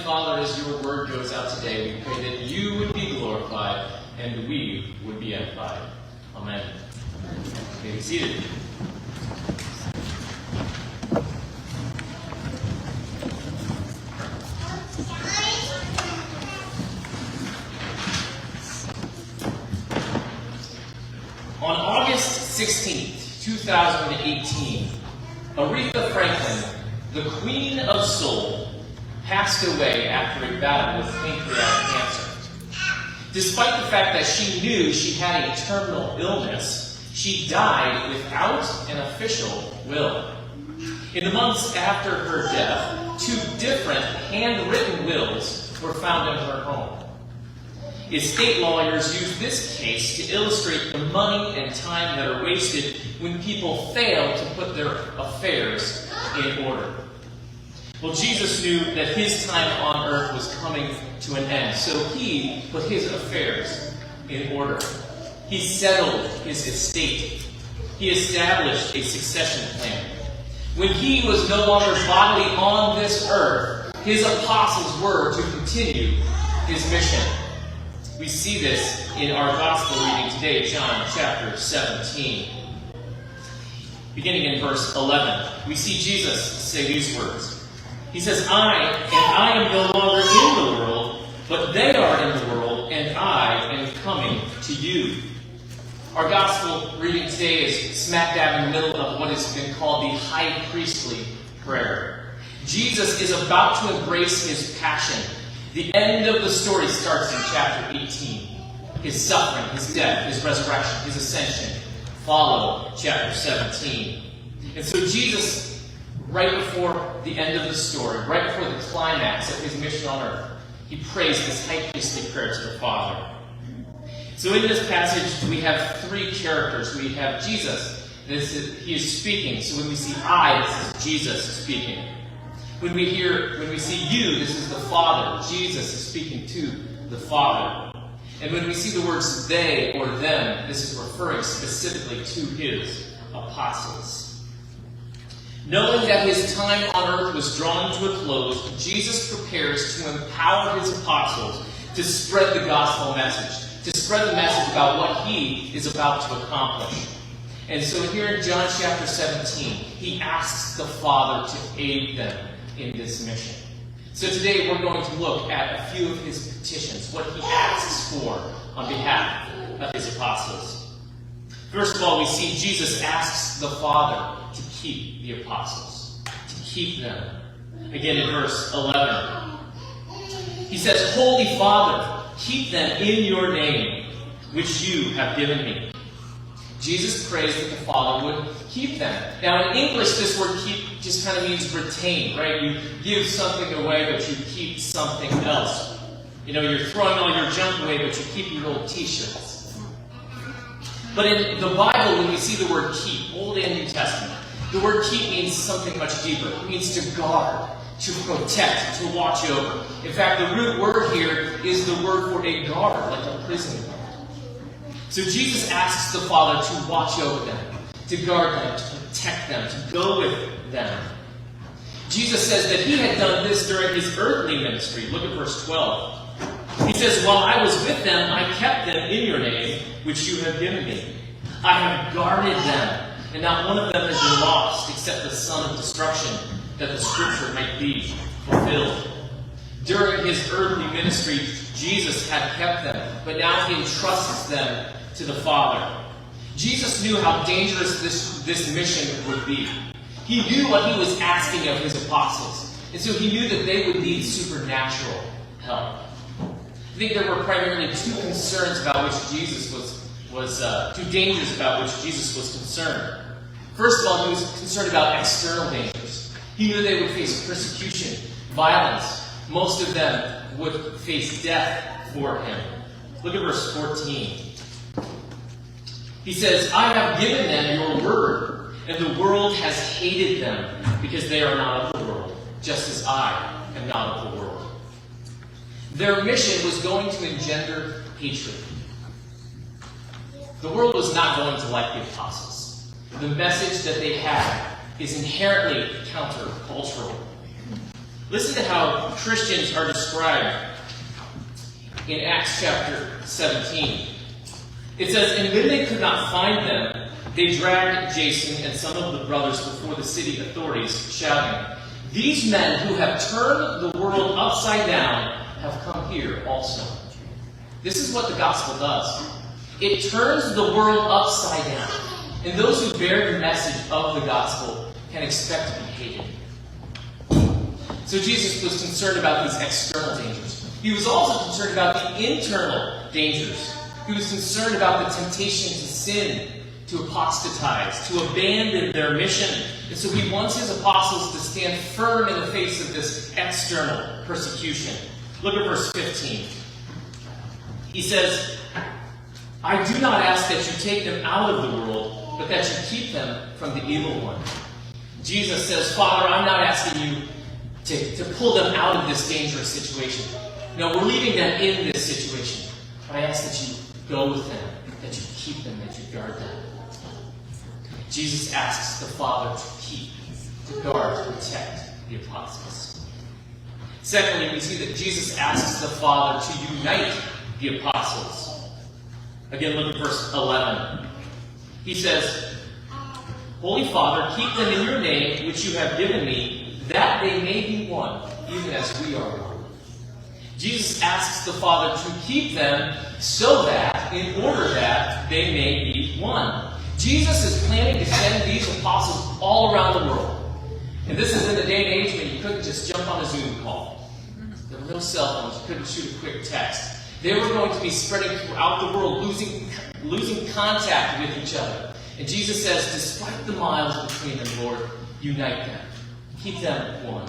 Father, as your word goes out today, we pray that you would be glorified and we would be edified. Amen. You may be seated. On August 16th, 2018, Aretha Franklin, the Queen of Soul, passed away after a battle with pancreatic cancer. Despite the fact that she knew she had a terminal illness, she died without an official will. In the months after her death, 2 different handwritten wills were found in her home. Estate lawyers use this case to illustrate the money and time that are wasted when people fail to put their affairs in order. Well, Jesus knew that his time on earth was coming to an end, so he put his affairs in order. He settled his estate. He established a succession plan. When he was no longer bodily on this earth, his apostles were to continue his mission. We see this in our gospel reading today, John chapter 17. Beginning in verse 11, we see Jesus say these words. He says, I am no longer in the world, but they are in the world, and I am coming to you. Our gospel reading today is smack dab in the middle of what has been called the high priestly prayer. Jesus is about to embrace his passion. The end of the story starts in chapter 18. His suffering, his death, his resurrection, his ascension follow chapter 17. And so Jesus, right before the end of the story, right before the climax of his mission on earth, he prays this high priestly prayer to the Father. So in this passage, we have 3 characters. We have Jesus. He is speaking. So when we see I, this is Jesus speaking. When we see you, this is the Father. Jesus is speaking to the Father. And when we see the words they or them, this is referring specifically to his apostles. Knowing that his time on earth was drawing to a close, Jesus prepares to empower his apostles to spread the gospel message, to spread the message about what he is about to accomplish. And so here in John chapter 17, he asks the Father to aid them in this mission. So today we're going to look at a few of his petitions, what he asks for on behalf of his apostles. First of all, we see Jesus asks the Father to keep the apostles, to keep them. Again in verse 11. He says, Holy Father, keep them in your name, which you have given me. Jesus prays that the Father would keep them. Now in English, this word keep just kind of means retain, right? You give something away, but you keep something else. You know, you're throwing all your junk away, but you keep your old t-shirts. But in the Bible, when we see the word keep, Old and New Testament, the word keep means something much deeper. It means to guard, to protect, to watch over. In fact, the root word here is the word for a guard, like a prison guard. So Jesus asks the Father to watch over them, to guard them, to protect them, to go with them. Jesus says that he had done this during his earthly ministry. Look at verse 12. He says, While I was with them, I kept them in your name, which you have given me. I have guarded them, and not one of them has been lost, except the son of destruction, that the scripture might be fulfilled. During his earthly ministry, Jesus had kept them, but now he entrusts them to the Father. Jesus knew how dangerous this mission would be. He knew what he was asking of his apostles, and so he knew that they would need supernatural help. I think there were primarily 2 concerns about which Jesus was 2 dangers about which Jesus was concerned. First of all, he was concerned about external dangers. He knew they would face persecution, violence. Most of them would face death for him. Look at verse 14. He says, I have given them your word, and the world has hated them because they are not of the world, just as I am not of the world. Their mission was going to engender hatred. The world was not going to like the apostles. The message that they had is inherently countercultural. Listen to how Christians are described in Acts chapter 17. It says, "And when they could not find them, they dragged Jason and some of the brothers before the city authorities, shouting, 'These men who have turned the world upside down have come here also.'" This is what the gospel does. It turns the world upside down. And those who bear the message of the gospel can expect to be hated. So Jesus was concerned about these external dangers. He was also concerned about the internal dangers. He was concerned about the temptation to sin, to apostatize, to abandon their mission. And so he wants his apostles to stand firm in the face of this external persecution. Look at verse 15. He says, "I do not ask that you take them out of the world, but that you keep them from the evil one." Jesus says, "Father, I'm not asking you to pull them out of this dangerous situation. No, we're leaving them in this situation. But I ask that you go with them, that you keep them, that you guard them." Jesus asks the Father to keep, to guard, to protect the apostles. Secondly, we see that Jesus asks the Father to unite the apostles. Again, look at verse 11. He says, "Holy Father, keep them in your name, which you have given me, that they may be one, even as we are one." Jesus asks the Father to keep them so that, in order that, they may be one. Jesus is planning to send these apostles all around the world. And this is in the day and age when you couldn't just jump on a Zoom call. There were no cell phones. You couldn't shoot a quick text. They were going to be spreading throughout the world, losing contact with each other. And Jesus says, despite the miles between them, Lord, unite them. Keep them one.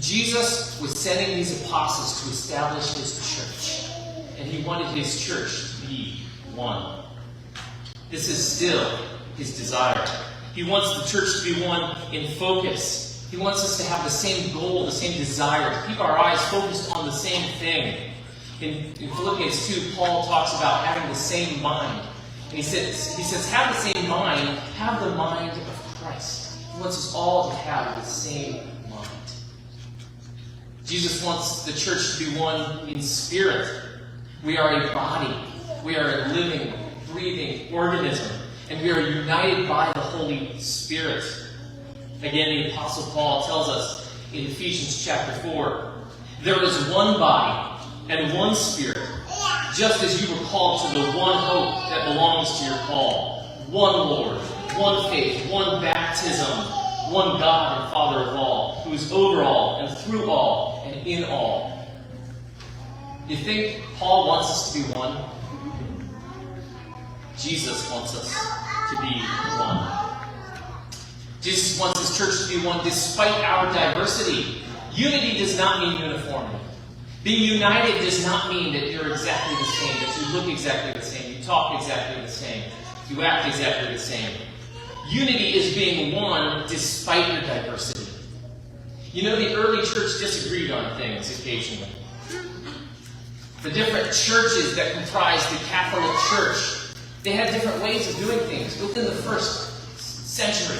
Jesus was sending these apostles to establish his church. And he wanted his church to be one. This is still his desire. He wants the church to be one in focus. He wants us to have the same goal, the same desire, to keep our eyes focused on the same thing. In Philippians 2, Paul talks about having the same mind. And he says, have the same mind, have the mind of Christ. He wants us all to have the same mind. Jesus wants the church to be one in spirit. We are a body. We are a living, breathing organism. And we are united by the Holy Spirit. Again, the Apostle Paul tells us in Ephesians chapter 4, there is one body and one Spirit, just as you were called to the one hope that belongs to your call. One Lord, one faith, one baptism, one God and Father of all, who is over all and through all and in all. You think Paul wants us to be one? Jesus wants us to be one. Jesus wants his church to be one despite our diversity. Unity does not mean uniformity. Being united does not mean that you're exactly the same, that you look exactly the same, you talk exactly the same, you act exactly the same. Unity is being one despite your diversity. You know, the early church disagreed on things occasionally. The different churches that comprised the Catholic Church, they had different ways of doing things within the first century.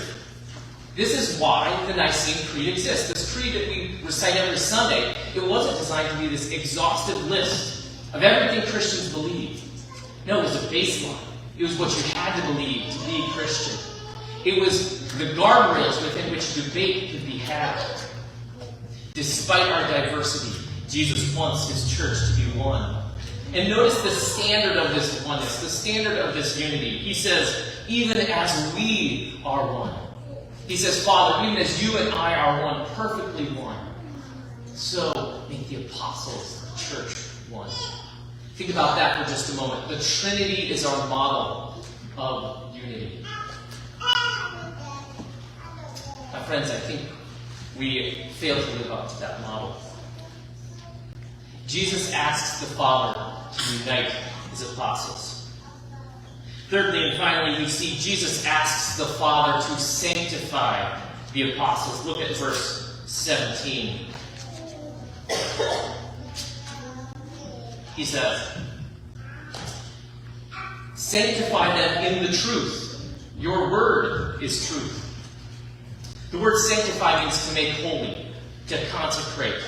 This is why the Nicene Creed exists. This creed that we recite every Sunday, it wasn't designed to be this exhaustive list of everything Christians believe. No, it was a baseline. It was what you had to believe to be Christian. It was the guardrails within which debate could be had. Despite our diversity, Jesus wants his church to be one. And notice the standard of this oneness, the standard of this unity. He says, even as we are one. He says, Father, even as you and I are one, perfectly one, so make the apostles, the church, one. Think about that for just a moment. The Trinity is our model of unity. My friends, I think we fail to live up to that model. Jesus asks the Father to unite his apostles. Thirdly and finally, we see Jesus asks the Father to sanctify the apostles. Look at verse 17. He says, sanctify them in the truth. Your word is truth. The word sanctify means to make holy. to consecrate.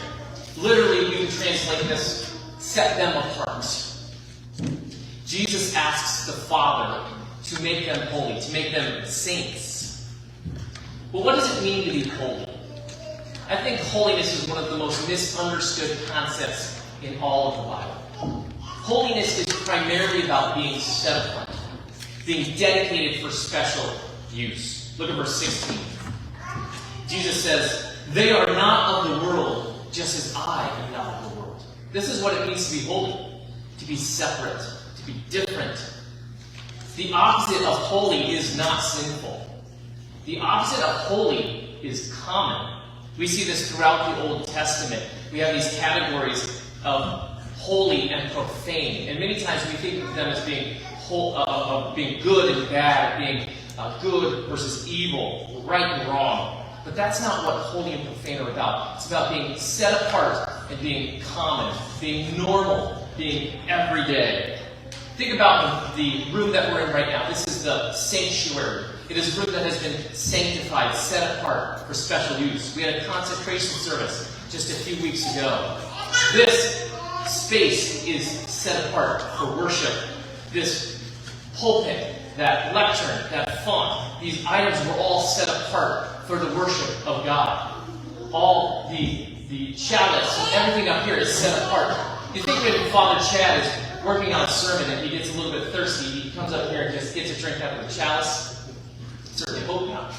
Literally, we can translate this, set them apart. Jesus asks the Father to make them holy, to make them saints. But what does it mean to be holy? I think holiness is one of the most misunderstood concepts in all of the Bible. Holiness is primarily about being set apart, being dedicated for special use. Look at verse 16. Jesus says, "They are not of the world, just as I am not of the world." This is what it means to be holy, to be separate, to be different. The opposite of holy is not sinful. The opposite of holy is common. We see this throughout the Old Testament. We have these categories of holy and profane, and many times we think of them as being being good and bad, being good versus evil, right and wrong. But that's not what holy and profane are about. It's about being set apart and being common, being normal, being everyday. Think about the room that we're in right now. This is the sanctuary. It is a room that has been sanctified, set apart for special use. We had a consecration service just a few weeks ago. This space is set apart for worship. This pulpit, that lectern, that font, these items were all set apart for the worship of God. All the chalice and everything up here is set apart. You think when Father Chad is working on a sermon and he gets a little bit thirsty, he comes up here and just gets a drink out of the chalice? Certainly hope not.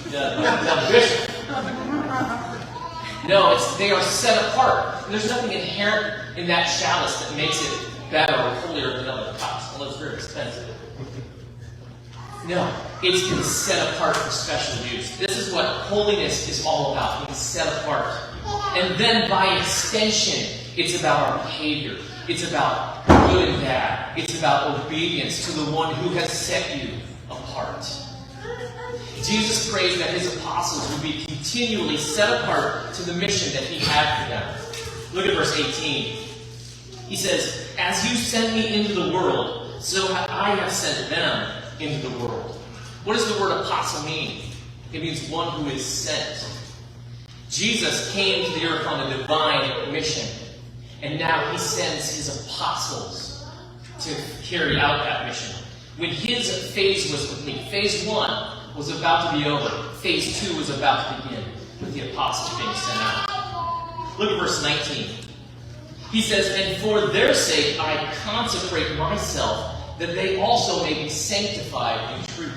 No, they are set apart. And there's nothing inherent in that chalice that makes it better or holier than other cups, although it's very expensive. No, it's been set apart for special use. This is what holiness is all about, being set apart. And then by extension, it's about our behavior. It's about good and bad. It's about obedience to the one who has set you apart. Jesus prays that his apostles would be continually set apart to the mission that he had for them. Look at verse 18. He says, "As you sent me into the world, so I have sent them into the world." What does the word apostle mean? It means one who is sent. Jesus came to the earth on a divine mission, and now he sends his apostles to carry out that mission. When his phase was complete, phase 1 was about to be over, phase 2 was about to begin, with the apostles being sent out. Look at verse 19. He says, "And for their sake I consecrate myself, that they also may be sanctified in truth."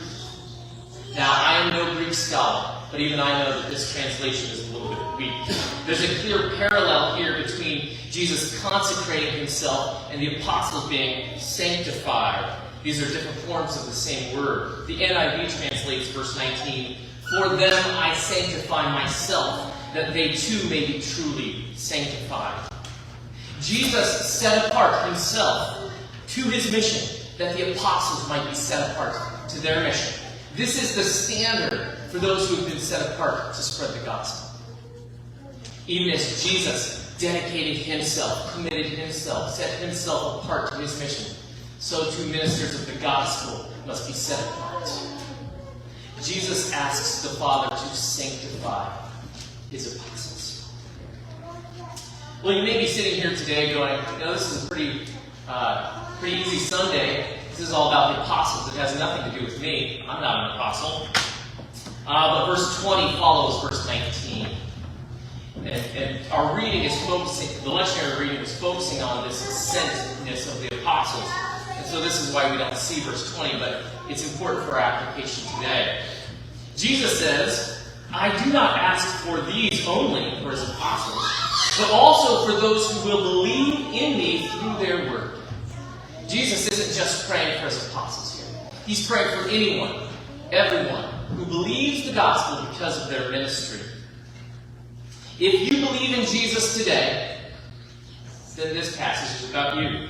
Now, I am no Greek scholar, but even I know that this translation is a little bit weak. There's a clear parallel here between Jesus consecrating himself and the apostles being sanctified. These are different forms of the same word. The NIV translates verse 19, "For them I sanctify myself, that they too may be truly sanctified." Jesus set apart himself to his mission, that the apostles might be set apart to their mission. This is the standard for those who have been set apart to spread the gospel. Even as Jesus dedicated himself, committed himself, set himself apart to his mission, so too ministers of the gospel must be set apart. Jesus asks the Father to sanctify his apostles. Well, you may be sitting here today going, this is a pretty easy Sunday. This is all about the apostles. It has nothing to do with me. I'm not an apostle. But verse 20 follows verse 19. And our reading is focusing, the lectionary reading is focusing on this sentness of the apostles. And so this is why we don't see verse 20, but it's important for our application today. Jesus says, "I do not ask for these only," for his apostles, "but also for those who will believe in me through their word." Jesus isn't just praying for his apostles here. He's praying for anyone, everyone, who believes the gospel because of their ministry. If you believe in Jesus today, then this passage is about you.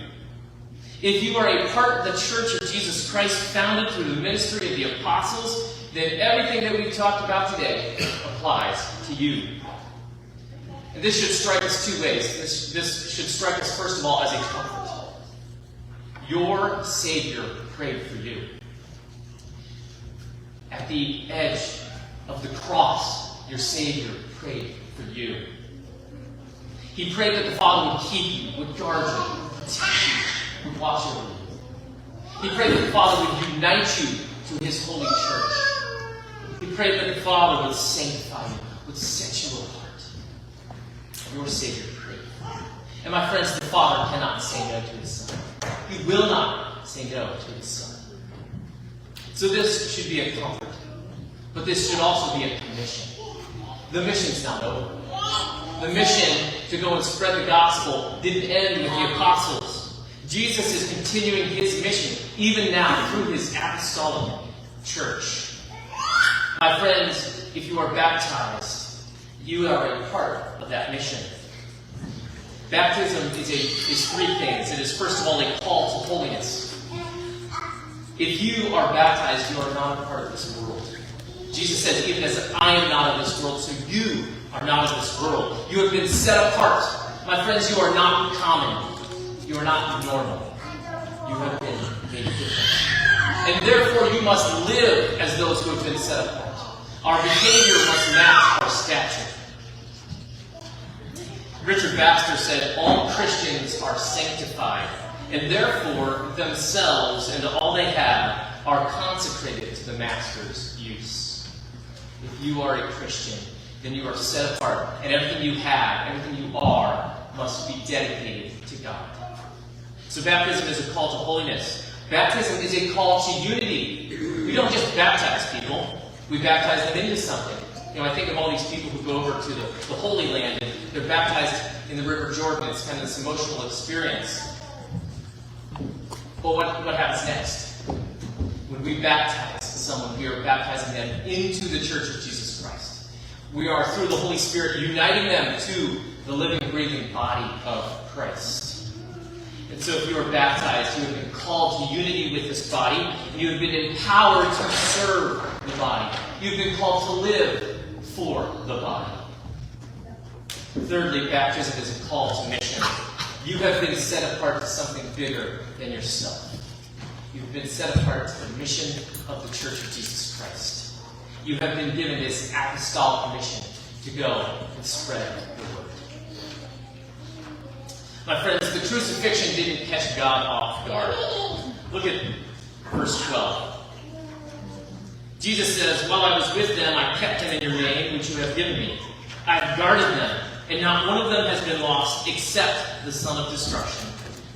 If you are a part of the Church of Jesus Christ founded through the ministry of the apostles, then everything that we've talked about today applies to you. And this should strike us two ways. This should strike us, first of all, as a comfort. Your Savior prayed for you. At the edge of the cross, your Savior prayed for you. He prayed that the Father would keep you, would guard you, protect you, would watch over you. He prayed that the Father would unite you to His holy church. He prayed that the Father would sanctify you, would set you apart. Your Savior prayed. And my friends, the Father cannot say no to His Son. He will not say no to His Son. So this should be a comfort. But this should also be a commission. The mission's not over. The mission to go and spread the gospel didn't end with the apostles. Jesus is continuing His mission even now through His apostolic church. My friends, if you are baptized, you are a part of that mission. Baptism is three things. It is, first of all, a call to holiness. If you are baptized, you are not a part of this world. Jesus says, even as I am not of this world, so you are not of this world. You have been set apart. My friends, you are not common. You are not normal. You have been made different. And therefore, you must live as those who have been set apart. Our behavior must match our stature. Richard Baxter said, all Christians are sanctified, and therefore themselves and all they have are consecrated to the Master's use. If you are a Christian, then you are set apart, and everything you have, everything you are, must be dedicated to God. So baptism is a call to holiness. Baptism is a call to unity. We don't just baptize people, we baptize them into something. I think of all these people who go over to the Holy Land, and they're baptized in the River Jordan. It's kind of this emotional experience. But what happens next? When we baptize someone, we are baptizing them into the Church of Jesus Christ. We are, through the Holy Spirit, uniting them to the living, breathing body of Christ. And so if you are baptized, you have been called to unity with this body, and you have been empowered to serve the body. You've been called to live for the body. Thirdly, baptism is a call to mission. You have been set apart to something bigger than yourself. You've been set apart to the mission of the Church of Jesus Christ. You have been given this apostolic mission to go and spread the word. My friends, the crucifixion didn't catch God off guard. Look at verse 12. Jesus says, while I was with them, I kept them in your name, which you have given me. I have guarded them, and not one of them has been lost, except the son of destruction,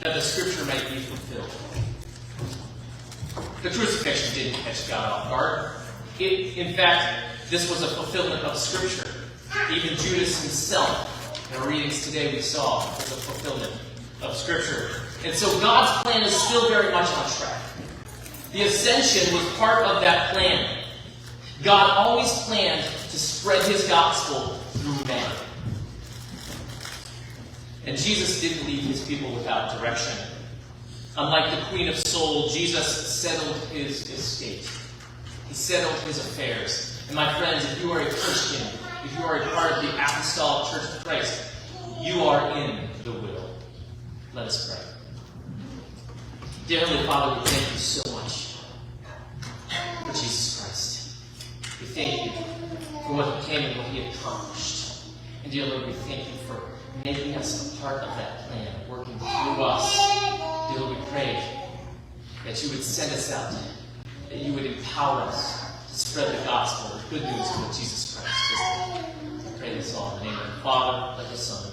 that the scripture might be fulfilled. The crucifixion didn't catch God off guard. In fact, this was a fulfillment of scripture. Even Judas himself, in our readings today we saw, was a fulfillment of scripture. And so God's plan is still very much on track. The Ascension was part of that plan. God always planned to spread His gospel through man. And Jesus didn't leave His people without direction. Unlike the Queen of Soul, Jesus settled His estate. He settled His affairs. And my friends, if you are a Christian, if you are a part of the Apostolic Church of Christ, you are in the will. Let us pray. Dear Heavenly Father, we thank you so much for Jesus Christ. We thank you for what He came and what He accomplished. And dear Lord, we thank you for making us a part of that plan, working through us. Dear Lord, we pray that you would send us out, that you would empower us to spread the gospel, the good news of Jesus Christ. We pray this all in the name of the Father, of the Son,